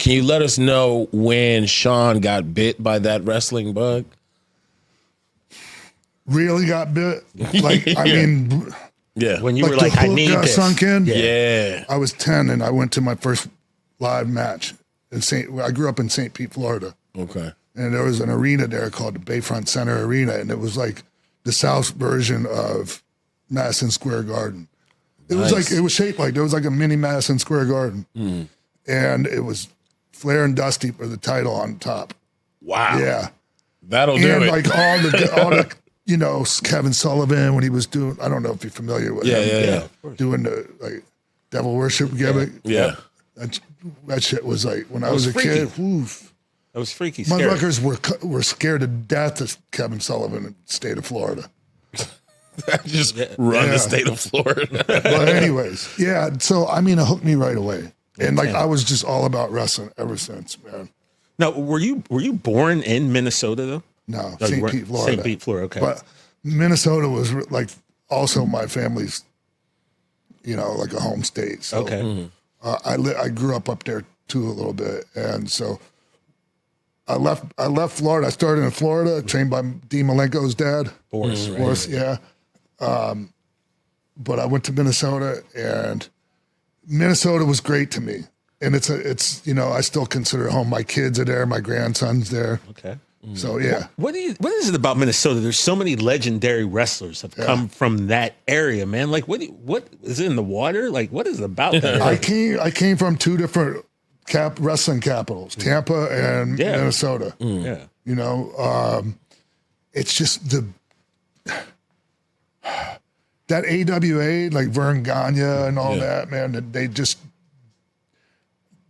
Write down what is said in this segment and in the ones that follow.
Can you let us know when Sean got bit by that wrestling bug? Really got bit? Like, I mean, yeah. When you like were like, the I hook need got this. sunk in. Yeah. I was 10 and I went to my first live match in I grew up in St. Pete, Florida. Okay. And there was an arena there called the Bayfront Center Arena, and it was like the South version of Madison Square Garden. It was like, it was shaped like, there was like a mini Madison Square Garden. And it was Flair and Dusty for the title on top. Wow. Yeah. That'll do And it. like all the, you know, Kevin Sullivan when he was doing, I don't know if you're familiar with him. Doing the like devil worship gimmick. Yeah. That shit was like, when I was a kid, oof. That was freaky scary. Motherfuckers were scared to death of Kevin Sullivan in the state of Florida. Just run the state of Florida. But anyways, yeah. So, I mean, it hooked me right away. And like, I was just all about wrestling ever since, man. Now, were you born in Minnesota though? No, Oh, St. Pete, Florida. St. Pete, Florida. Okay. But Minnesota was like also my family's, you know, like a home state. So okay. I grew up there too a little bit, and so I left Florida. I started in Florida, trained by Dean Malenko's dad, Boris, yeah. But I went to Minnesota, and Minnesota was great to me. And it's you know, I still consider it home. My kids are there, my grandson's there. Okay. So yeah. What is it about Minnesota? There's so many legendary wrestlers have come from that area, man. Like what is it in the water? Like what is it about that? I came from two different wrestling capitals, Tampa and Minnesota. Yeah. You know, it's just that AWA, like Vern Gagne and all that, man,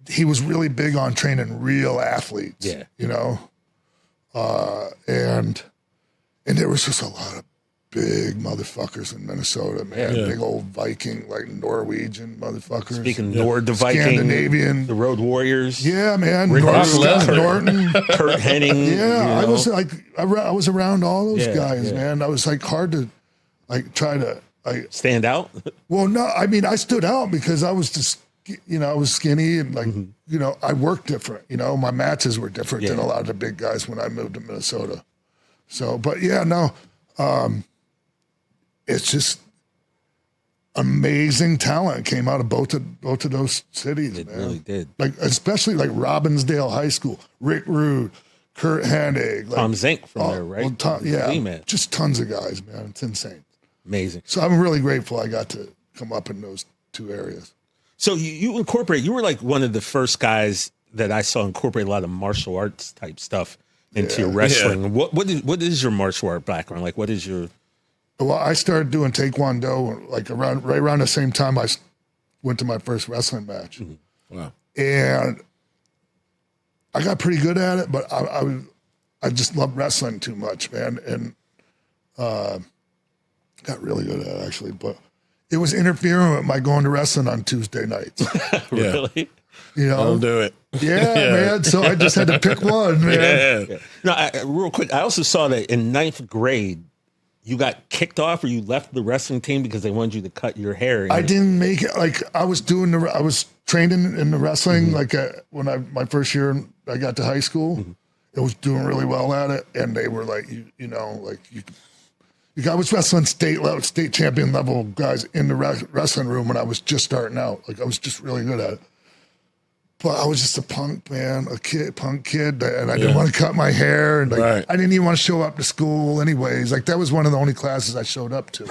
he was really big on training real athletes. Yeah. You know? And there was just a lot of big motherfuckers in Minnesota, man. Yeah. Big old Viking, like Norwegian motherfuckers. Speaking Nord, the Viking, Scandinavian, the Road Warriors. Yeah, man. Rick Ross, Norton. Kurt Hennig. Yeah, you know? I was around all those guys, yeah. man. I was like hard to like try to like stand out. Well, no, I mean I stood out because I was just I was skinny and like you know I worked different. You know my matches were different than a lot of the big guys when I moved to Minnesota. So, but yeah, no, it's just amazing talent came out of both of those cities. It man. really did. Like especially like Robbinsdale High School, Rick Rude, Kurt Hennig, like, Tom Zink from there, right? Well, just tons of guys, man. It's insane. Amazing. So I'm really grateful I got to come up in those two areas. So you were like one of the first guys that I saw incorporate a lot of martial arts type stuff into your wrestling. Yeah. What is your martial art background? Like what is your... Well, I started doing Taekwondo like right around the same time I went to my first wrestling match. Wow. And I got pretty good at it, but I just loved wrestling too much, man. And got really good at it actually, but it was interfering with my going to wrestling on Tuesday nights. Really? You know? Don't do it. Yeah, man. So I just had to pick one, man. Yeah. No, real quick, I also saw that in 9th grade, you got kicked off or you left the wrestling team because they wanted you to cut your hair. I didn't make it. Like I was training in the wrestling. Like when my first year I got to high school, I was doing really well at it. And they were like, I was wrestling state champion level guys in the wrestling room when I was just starting out. Like I was just really good at it. But I was just a punk, man, punk kid, and I didn't want to cut my hair, and I didn't even want to show up to school anyways. Like that was one of the only classes I showed up to.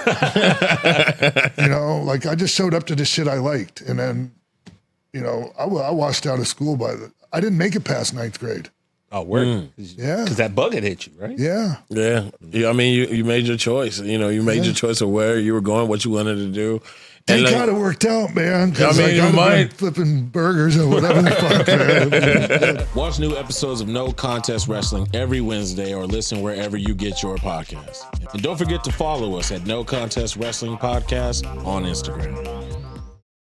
You know, like I just showed up to the shit I liked, and then, you know, I washed out of school I didn't make it past 9th grade. Oh, word. Yeah. Because that bug had hit you, right? Yeah. Yeah. I mean, you made your choice. You know, you made your choice of where you were going, what you wanted to do. Thank God it worked out, man. I mean, you might flipping burgers or whatever the fuck, man. Watch new episodes of No Contest Wrestling every Wednesday or listen wherever you get your podcasts. And don't forget to follow us at No Contest Wrestling Podcast on Instagram.